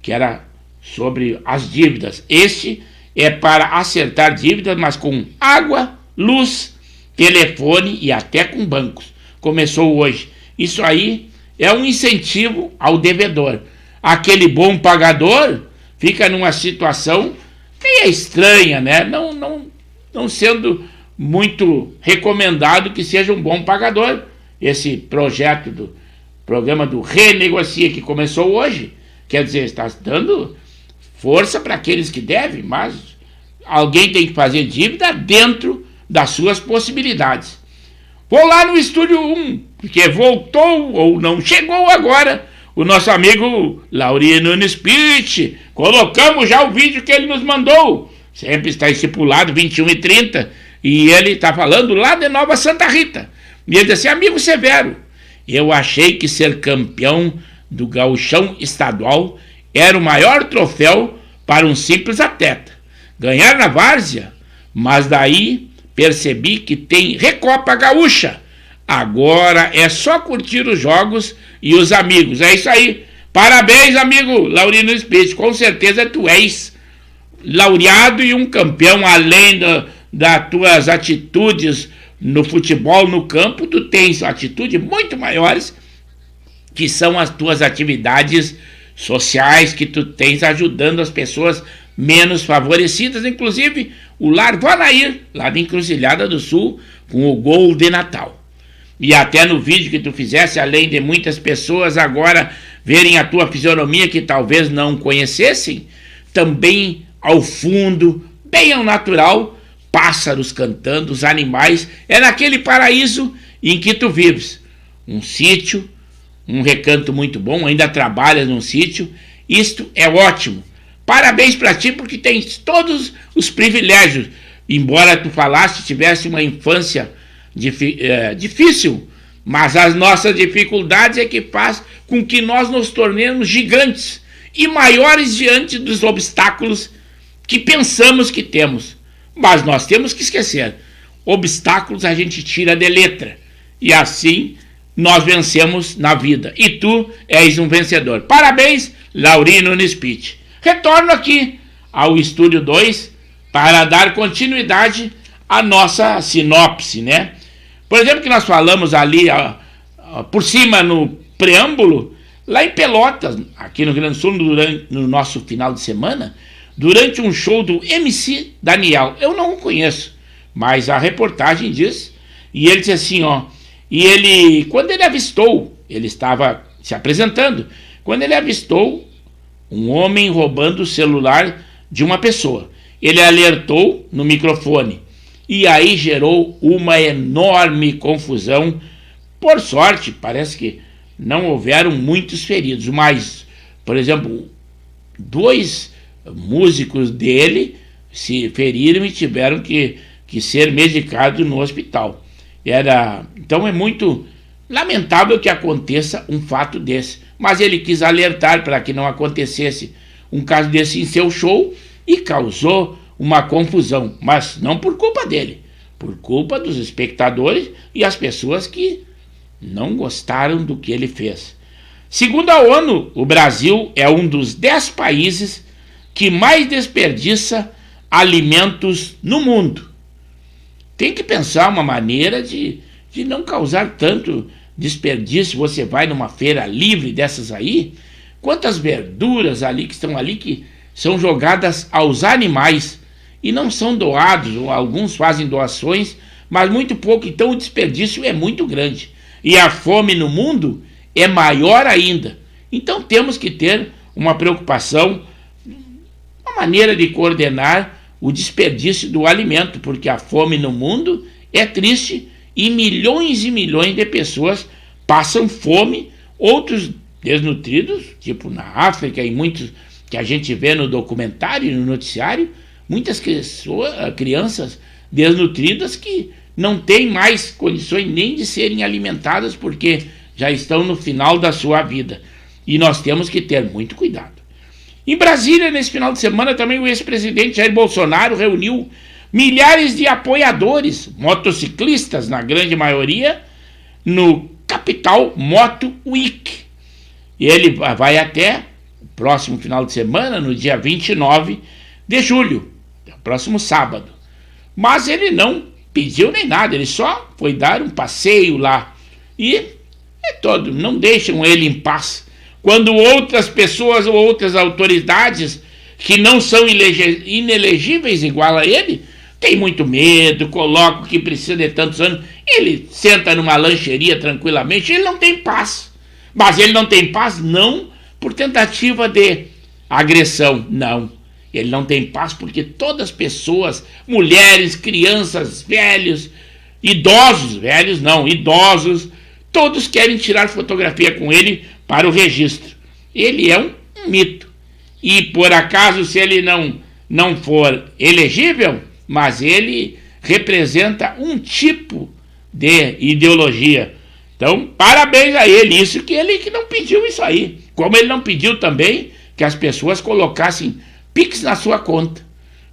que era sobre as dívidas. Este é para acertar dívidas, mas com água, luz, telefone e até com bancos. Começou hoje. Isso aí é um incentivo ao devedor. Aquele bom pagador fica numa situação meio estranha, né? Não sendo muito recomendado que seja um bom pagador. Esse projeto do programa do Renegocia que começou hoje, quer dizer, está dando força para aqueles que devem, mas alguém tem que fazer dívida dentro das suas possibilidades. Vou lá no Estúdio 1, porque voltou ou não chegou agora o nosso amigo Laurino Nunes. Colocamos já o vídeo que ele nos mandou. Sempre está estipulado 21h30 e ele está falando lá de Nova Santa Rita. E ele disse assim: amigo Severo, eu achei que ser campeão do gauchão estadual era o maior troféu para um simples atleta. Ganhar na várzea, mas daí percebi que tem Recopa Gaúcha. Agora é só curtir os jogos e os amigos. É isso aí. Parabéns, amigo Laurino Espírito. Com certeza tu és laureado e um campeão, além das tuas atitudes no futebol, no campo, tu tens atitudes muito maiores, que são as tuas atividades sociais que tu tens ajudando as pessoas menos favorecidas, inclusive o Lar Vanair, lá da Encruzilhada do Sul, com o gol de Natal. E até no vídeo que tu fizesse, além de muitas pessoas agora verem a tua fisionomia que talvez não conhecessem, também ao fundo, bem ao natural, pássaros cantando, os animais, é naquele paraíso em que tu vives. Um sítio, um recanto muito bom, ainda trabalhas num sítio, isto é ótimo. Parabéns para ti, porque tens todos os privilégios, embora tu falaste, tivesse uma infância difícil, mas as nossas dificuldades é que faz com que nós nos tornemos gigantes e maiores diante dos obstáculos que pensamos que temos. Mas nós temos que esquecer, obstáculos a gente tira de letra, e assim nós vencemos na vida, e tu és um vencedor. Parabéns, Laurino Nispit. Retorno aqui ao Estúdio 2 para dar continuidade à nossa sinopse, né? Por exemplo, que nós falamos ali por cima no preâmbulo, lá em Pelotas, aqui no Rio Grande do Sul, no nosso final de semana, durante um show do MC Daniel. Eu não o conheço, mas a reportagem diz, e ele disse assim, e ele, quando ele avistou, ele estava se apresentando, quando ele avistou um homem roubando o celular de uma pessoa, ele alertou no microfone, e aí gerou uma enorme confusão. Por sorte, parece que não houveram muitos feridos, mas, por exemplo, 2 músicos dele se feriram e tiveram que ser medicados no hospital. Então é muito lamentável que aconteça um fato desse, mas ele quis alertar para que não acontecesse um caso desse em seu show e causou uma confusão, mas não por culpa dele, por culpa dos espectadores e as pessoas que não gostaram do que ele fez. Segundo a ONU, o Brasil é um dos 10 países que mais desperdiça alimentos no mundo. Tem que pensar uma maneira de não causar tanto desperdício. Você vai numa feira livre dessas aí, quantas verduras ali que estão ali que são jogadas aos animais e não são doados, ou alguns fazem doações, mas muito pouco, então o desperdício é muito grande. E a fome no mundo é maior ainda. Então temos que ter uma preocupação, uma maneira de coordenar o desperdício do alimento, porque a fome no mundo é triste e milhões de pessoas passam fome, outros desnutridos, tipo na África e muitos que a gente vê no documentário e no noticiário, muitas crianças desnutridas que não têm mais condições nem de serem alimentadas porque já estão no final da sua vida. E nós temos que ter muito cuidado. Em Brasília, nesse final de semana, também o ex-presidente Jair Bolsonaro reuniu milhares de apoiadores, motociclistas, na grande maioria, no Capital Moto Week. E ele vai até o próximo final de semana, no dia 29 de julho, próximo sábado. Mas ele não pediu nem nada, ele só foi dar um passeio lá. E não deixam ele em paz. Quando outras pessoas ou outras autoridades que não são inelegíveis igual a ele, tem muito medo, colocam que precisa de tantos anos, ele senta numa lancheria tranquilamente, ele não tem paz. Mas ele não tem paz não por tentativa de agressão, não. Ele não tem paz porque todas as pessoas, mulheres, crianças, velhos, idosos, todos querem tirar fotografia com ele para o registro. Ele é um mito. E por acaso, se ele não for elegível, mas ele representa um tipo de ideologia. Então, parabéns a ele. Isso que ele que não pediu isso aí. Como ele não pediu também que as pessoas colocassem Pix na sua conta.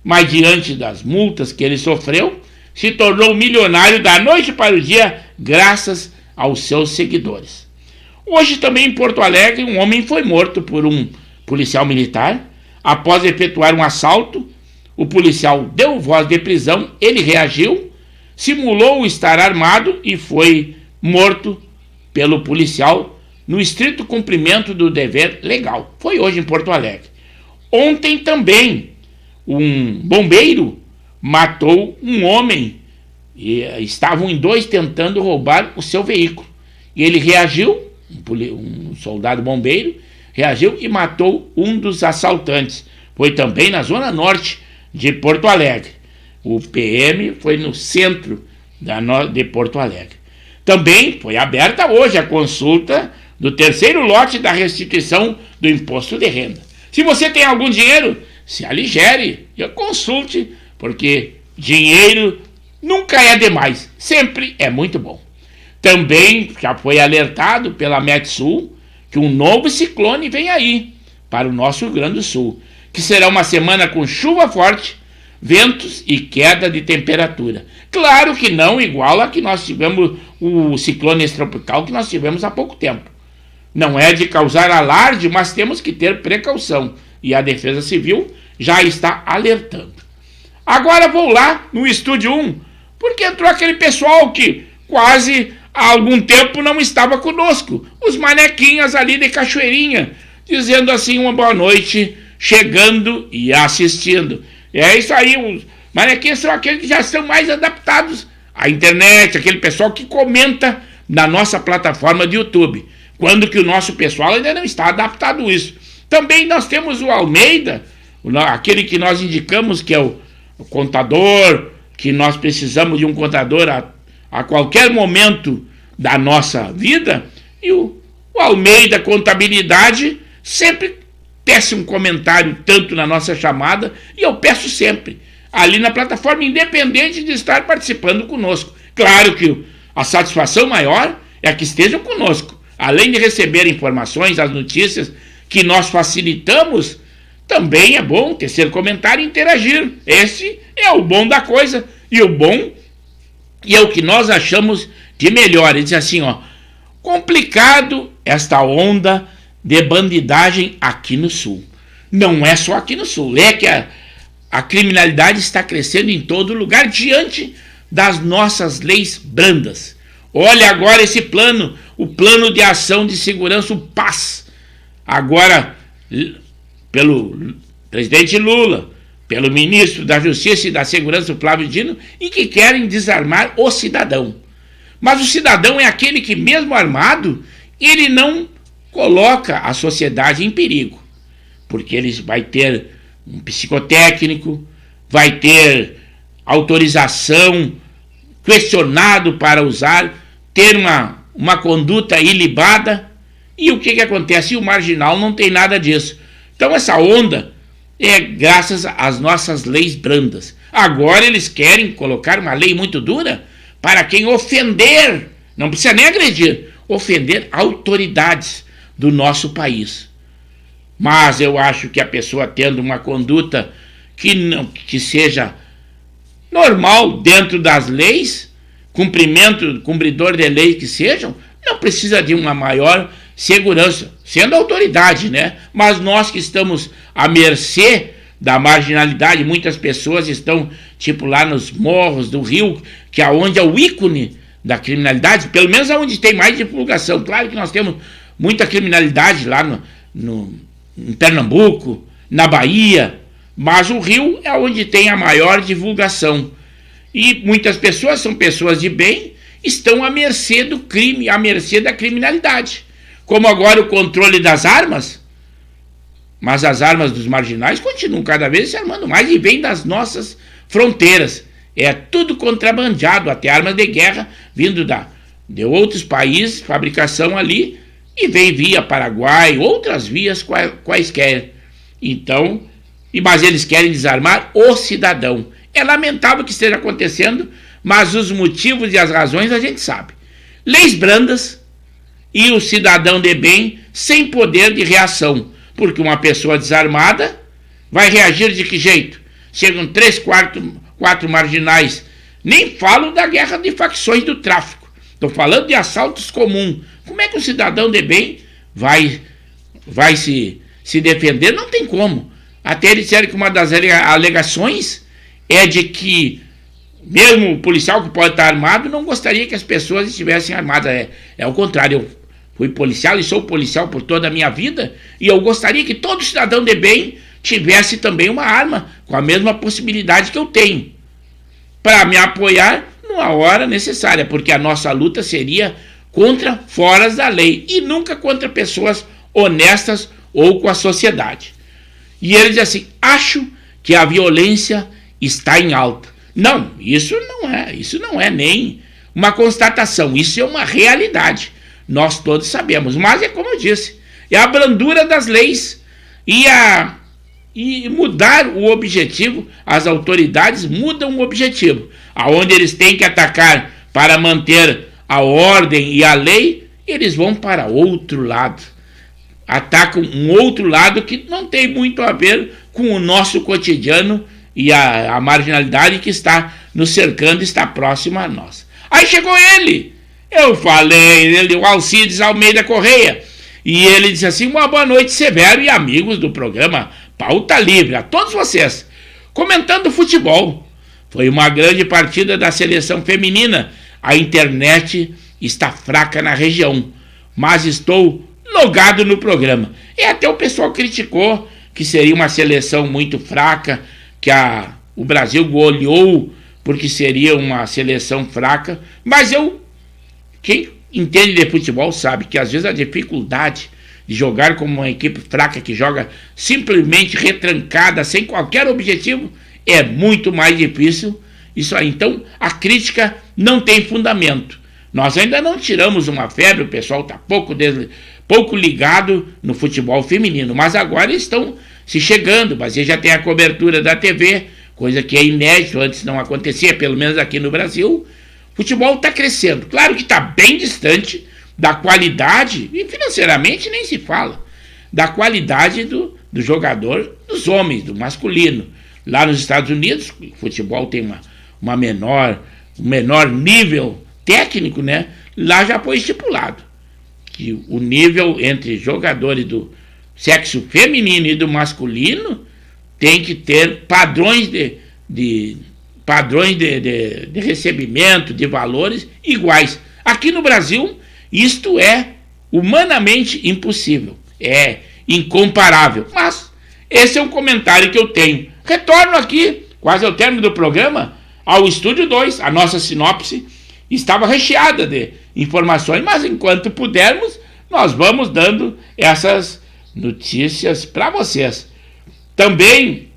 Mas diante das multas que ele sofreu, se tornou milionário da noite para o dia, graças aos seus seguidores. Hoje também em Porto Alegre, um homem foi morto por um policial militar após efetuar um assalto O policial deu voz de prisão, ele reagiu, simulou estar armado e foi morto pelo policial no estrito cumprimento do dever legal. Foi hoje em Porto Alegre. Ontem também um bombeiro matou um homem e estavam em dois tentando roubar o seu veículo. E ele reagiu, um soldado bombeiro, reagiu e matou um dos assaltantes. Foi também na zona norte de Porto Alegre. O PM foi no centro de Porto Alegre. Também foi aberta hoje a consulta do terceiro lote da restituição do imposto de renda. Se você tem algum dinheiro, se aligere e consulte, porque dinheiro nunca é demais, sempre é muito bom. Também já foi alertado pela Metsul que um novo ciclone vem aí para o nosso Rio Grande do Sul, que será uma semana com chuva forte, ventos e queda de temperatura. Claro que não igual a que nós tivemos, o ciclone extratropical que nós tivemos há pouco tempo. Não é de causar alarde, mas temos que ter precaução. E a Defesa Civil já está alertando. Agora vou lá no Estúdio 1, porque entrou aquele pessoal que quase há algum tempo não estava conosco. Os manequinhas ali de Cachoeirinha, dizendo assim uma boa noite, chegando e assistindo. É isso aí, os manequinhos são aqueles que já estão mais adaptados à internet, aquele pessoal que comenta na nossa plataforma de YouTube, quando que o nosso pessoal ainda não está adaptado a isso. Também nós temos o Almeida, aquele que nós indicamos que é o contador, que nós precisamos de um contador a qualquer momento da nossa vida, e o Almeida Contabilidade sempre peça um comentário tanto na nossa chamada, e eu peço sempre, ali na plataforma, independente de estar participando conosco. Claro que a satisfação maior é que estejam conosco. Além de receber informações, as notícias que nós facilitamos, também é bom tecer comentário e interagir. Esse é o bom da coisa, e o bom, e é o que nós achamos de melhor. Ele diz assim, ó, complicado esta onda de bandidagem aqui no Sul. Não é só aqui no Sul, é que a criminalidade está crescendo em todo lugar diante das nossas leis brandas. Olha agora esse plano, o Plano de Ação de Segurança, o PAS, agora pelo presidente Lula, pelo ministro da Justiça e da Segurança, Flávio Dino, e que querem desarmar o cidadão. Mas o cidadão é aquele que, mesmo armado, ele não coloca a sociedade em perigo, porque ele vai ter um psicotécnico, vai ter autorização, questionado para usar, ter uma conduta ilibada, e o que acontece? E o marginal não tem nada disso. Então essa onda é graças às nossas leis brandas. Agora eles querem colocar uma lei muito dura para quem ofender, não precisa nem agredir, ofender autoridades do nosso país. Mas eu acho que a pessoa tendo uma conduta que seja normal dentro das leis, cumpridor de leis que sejam, não precisa de uma maior segurança, sendo autoridade, né? Mas nós que estamos à mercê da marginalidade, muitas pessoas estão, tipo lá nos morros do Rio, que é onde é o ícone da criminalidade, pelo menos é onde tem mais divulgação. Claro que nós temos muita criminalidade lá em Pernambuco, na Bahia, mas o Rio é onde tem a maior divulgação. E muitas pessoas, são pessoas de bem, estão à mercê do crime, à mercê da criminalidade. Como agora o controle das armas, mas as armas dos marginais continuam cada vez se armando mais e vêm das nossas fronteiras. É tudo contrabandeado, até armas de guerra vindo de outros países, fabricação ali, e vem via Paraguai, outras vias quaisquer. Então, mas eles querem desarmar o cidadão. É lamentável que esteja acontecendo, mas os motivos e as razões a gente sabe. Leis brandas e o cidadão de bem sem poder de reação, porque uma pessoa desarmada vai reagir de que jeito? Chegam 3, 4 marginais, nem falo da guerra de facções do tráfico, estou falando de assaltos comuns. Como é que o cidadão de bem vai se defender? Não tem como. Até eles disseram que uma das alegações é de que mesmo o policial que pode estar armado não gostaria que as pessoas estivessem armadas. É o contrário, eu fui policial e sou policial por toda a minha vida, e eu gostaria que todo cidadão de bem tivesse também uma arma com a mesma possibilidade que eu tenho, para me apoiar numa hora necessária, porque a nossa luta seria contra foras da lei e nunca contra pessoas honestas ou com a sociedade. E ele diz assim: acho que a violência está em alta. Não, isso não é nem uma constatação, isso é uma realidade. Nós todos sabemos, mas é como eu disse, é a brandura das leis e mudar o objetivo. As autoridades mudam o objetivo, aonde eles têm que atacar para manter a ordem e a lei, eles vão para outro lado, atacam um outro lado que não tem muito a ver com o nosso cotidiano e a marginalidade que está nos cercando, está próxima a nós. Aí chegou ele, eu falei, o Alcides Almeida Correia, e ele disse assim: uma boa noite, Severo e amigos do programa Pauta Livre, a todos vocês, comentando futebol. Foi uma grande partida da seleção feminina, a internet está fraca na região, mas estou logado no programa. E até o pessoal criticou que seria uma seleção muito fraca, que o Brasil goleou porque seria uma seleção fraca, mas quem entende de futebol sabe que às vezes a dificuldade de jogar como uma equipe fraca que joga simplesmente retrancada, sem qualquer objetivo, é muito mais difícil. Isso aí, então, a crítica não tem fundamento. Nós ainda não tiramos uma febre, o pessoal está pouco ligado no futebol feminino, mas agora estão se chegando, mas já tem a cobertura da TV, coisa que é inédito, antes não acontecia, pelo menos aqui no Brasil. O futebol está crescendo, claro que está bem distante da qualidade, e financeiramente nem se fala, da qualidade do jogador, dos homens, do masculino. Lá nos Estados Unidos, o futebol tem um menor nível técnico, né? Lá já foi estipulado que o nível entre jogadores do sexo feminino e do masculino tem que ter padrões de recebimento, de valores iguais. Aqui no Brasil, isto é humanamente impossível, é incomparável. Mas esse é um comentário que eu tenho. Retorno aqui, quase ao término do programa, ao Estúdio 2. A nossa sinopse estava recheada de informações, mas enquanto pudermos, nós vamos dando essas notícias para vocês. Também,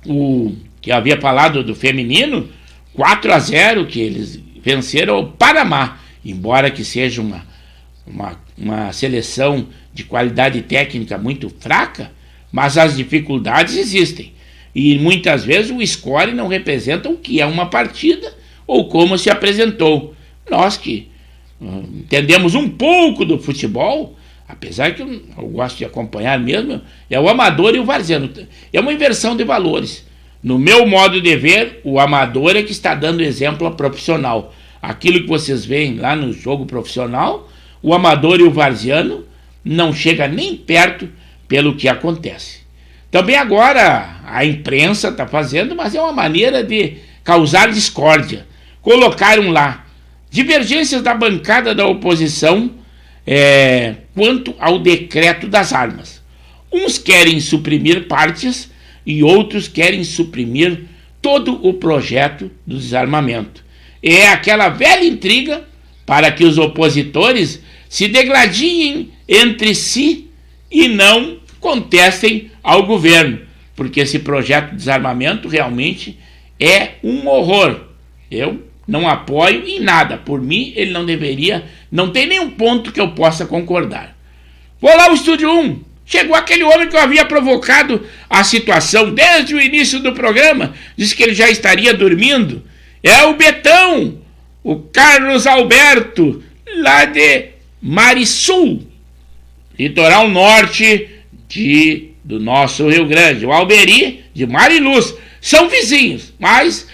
o que havia falado do feminino, 4-0, que eles venceram o Panamá, embora que seja uma seleção de qualidade técnica muito fraca, mas as dificuldades existem. E muitas vezes o score não representa o que é uma partida ou como se apresentou. Nós que entendemos um pouco do futebol, apesar que eu gosto de acompanhar mesmo, é o amador e o varziano. É uma inversão de valores. No meu modo de ver, o amador é que está dando exemplo ao profissional. Aquilo que vocês veem lá no jogo profissional, o amador e o varziano não chega nem perto pelo que acontece. Também agora a imprensa está fazendo, mas é uma maneira de causar discórdia. Colocaram lá divergências da bancada da oposição quanto ao decreto das armas. Uns querem suprimir partes e outros querem suprimir todo o projeto do desarmamento. É aquela velha intriga para que os opositores se degladiem entre si e não contestem ao governo, porque esse projeto de desarmamento realmente é um horror. Eu não apoio em nada. Por mim, ele não deveria, não tem nenhum ponto que eu possa concordar. Vou lá ao Estúdio 1. Chegou aquele homem que eu havia provocado a situação desde o início do programa. Disse que ele já estaria dormindo. É o Betão, o Carlos Alberto, lá de Marisul, litoral norte do nosso Rio Grande. O Alberi, de Mariluz. São vizinhos, mas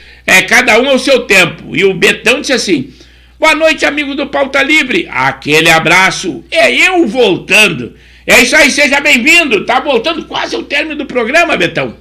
cada um ao seu tempo. E o Betão disse assim: boa noite, amigo do Pauta Livre. Aquele abraço. É eu voltando. É isso aí, seja bem-vindo. Tá voltando quase ao término do programa, Betão.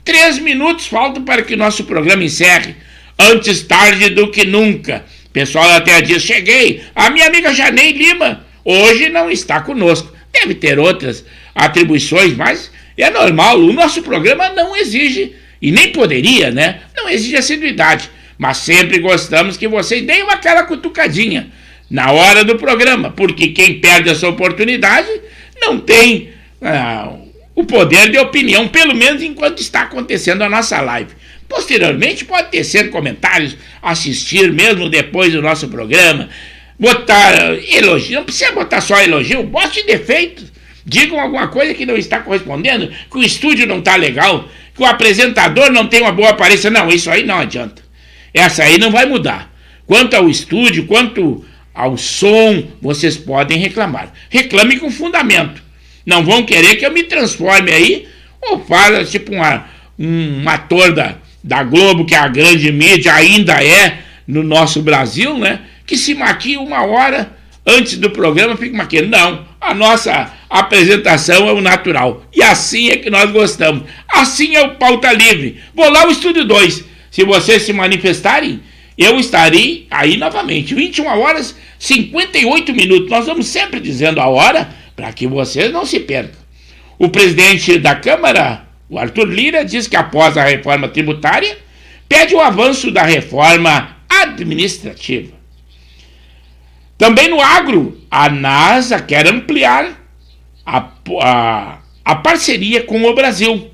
3 minutos faltam para que nosso programa encerre. Antes tarde do que nunca. Pessoal até diz, cheguei. A minha amiga Janei Lima hoje não está conosco. Deve ter outras atribuições, mas é normal. O nosso programa não exige, e nem poderia, né? Não exige assiduidade. Mas sempre gostamos que vocês deem aquela cutucadinha na hora do programa, porque quem perde essa oportunidade não tem o poder de opinião, pelo menos enquanto está acontecendo a nossa live. Posteriormente pode tecer comentários, assistir mesmo depois do nosso programa, botar elogio, não precisa botar só elogio, bote defeitos, digam alguma coisa que não está correspondendo, que o estúdio não está legal, que o apresentador não tem uma boa aparência. Não, isso aí não adianta. Essa aí não vai mudar. Quanto ao estúdio, quanto ao som, vocês podem reclamar. Reclame com fundamento. Não vão querer que eu me transforme aí, ou fale tipo um ator da Globo, que é a grande mídia, ainda é no nosso Brasil, né? Que se maquia 1 hora antes do programa, fica maquiando. Não, a nossa apresentação é o natural. E assim é que nós gostamos. Assim é o Pauta Livre. Vou lá ao Estúdio 2. Se vocês se manifestarem, eu estarei aí novamente. 21 horas 58 minutos. Nós vamos sempre dizendo a hora para que vocês não se percam. O presidente da Câmara, o Arthur Lira, diz que após a reforma tributária, pede o avanço da reforma administrativa. Também no agro, a NASA quer ampliar a parceria com o Brasil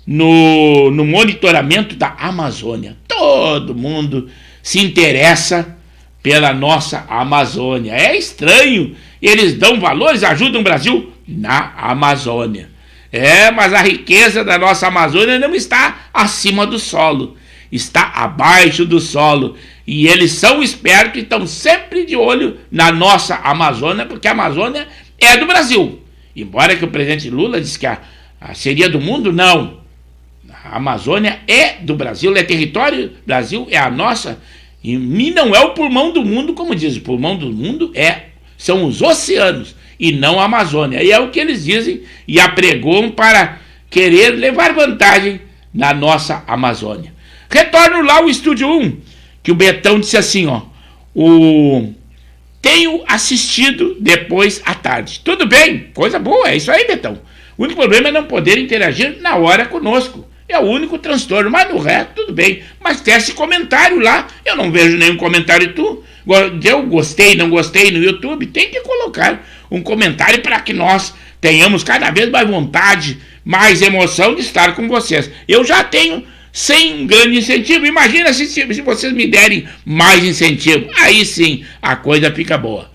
no monitoramento da Amazônia. Todo mundo se interessa pela nossa Amazônia. É estranho, eles dão valores, ajudam o Brasil na Amazônia. Mas a riqueza da nossa Amazônia não está acima do solo, está abaixo do solo. E eles são espertos e estão sempre de olho na nossa Amazônia, porque a Amazônia é do Brasil. Embora que o presidente Lula disse que seria do mundo, não. A Amazônia é do Brasil, é território do Brasil, é a nossa. E não é o pulmão do mundo, como diz. O pulmão do mundo são os oceanos e não a Amazônia. E é o que eles dizem e apregoam para querer levar vantagem na nossa Amazônia. Retorno lá ao Estúdio 1, que o Betão disse assim, tenho assistido depois à tarde. Tudo bem, coisa boa, é isso aí, Betão. O único problema é não poder interagir na hora conosco. É o único transtorno, mas no resto tudo bem. Mas teste comentário lá, eu não vejo nenhum comentário eu gostei, não gostei no YouTube. Tem que colocar um comentário para que nós tenhamos cada vez mais vontade, mais emoção de estar com vocês. Eu já tenho sem um grande incentivo. Imagina se vocês me derem mais incentivo. Aí sim a coisa fica boa.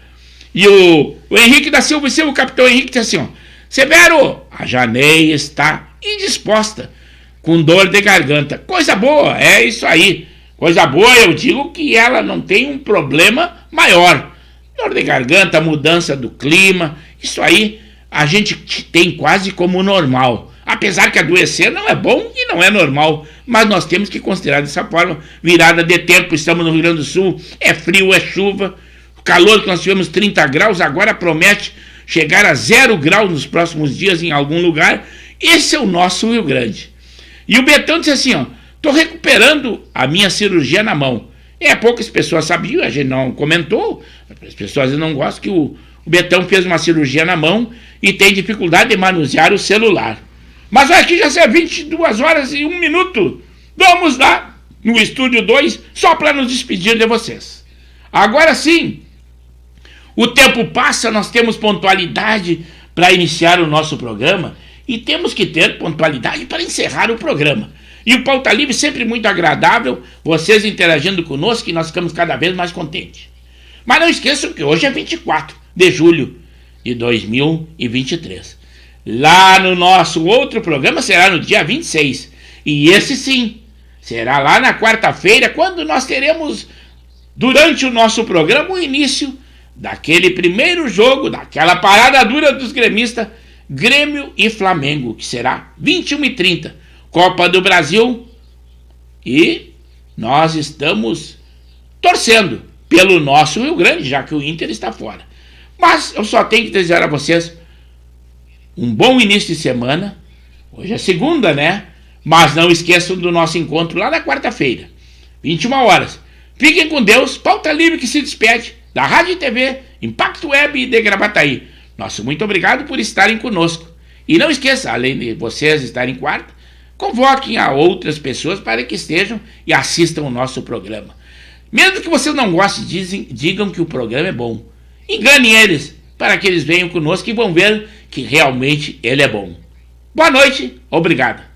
E o Henrique da Silva, o capitão Henrique, disse assim, Severo, a Janei está indisposta, com dor de garganta. Coisa boa, é isso aí. Coisa boa, eu digo que ela não tem um problema maior. Dor de garganta, mudança do clima, isso aí a gente tem quase como normal. Apesar que adoecer não é bom e não é normal, mas nós temos que considerar dessa forma. Virada de tempo, estamos no Rio Grande do Sul, é frio, é chuva, o calor que nós tivemos 30 graus, agora promete chegar a 0 graus nos próximos dias em algum lugar. Esse é o nosso Rio Grande. E o Betão disse assim, estou recuperando a minha cirurgia na mão. Poucas pessoas sabiam, a gente não comentou, as pessoas não gostam que o Betão fez uma cirurgia na mão e tem dificuldade de manusear o celular. Mas aqui já são 22 horas e 1 minuto. Vamos lá no Estúdio 2, só para nos despedir de vocês. Agora sim, o tempo passa, nós temos pontualidade para iniciar o nosso programa e temos que ter pontualidade para encerrar o programa. E o Pauta Livre sempre muito agradável, vocês interagindo conosco, e nós ficamos cada vez mais contentes. Mas não esqueçam que hoje é 24 de julho de 2023. Lá no nosso outro programa será no dia 26. E esse sim, será lá na quarta-feira, quando nós teremos, durante o nosso programa, o início daquele primeiro jogo, daquela parada dura dos gremistas, Grêmio e Flamengo, que será 21h30, Copa do Brasil, e nós estamos torcendo pelo nosso Rio Grande, já que o Inter está fora. Mas eu só tenho que desejar a vocês um bom início de semana. Hoje é segunda, né? Mas não esqueçam do nosso encontro lá na quarta-feira, 21 horas. Fiquem com Deus. Pauta Livre que se despede da Rádio e TV Impacto Web de Gravataí. Nosso muito obrigado por estarem conosco. E não esqueça, além de vocês estarem quarta, convoquem a outras pessoas para que estejam e assistam o nosso programa. Mesmo que vocês não gostem, digam que o programa é bom. Enganem eles, para que eles venham conosco e vão ver que realmente ele é bom. Boa noite, obrigado.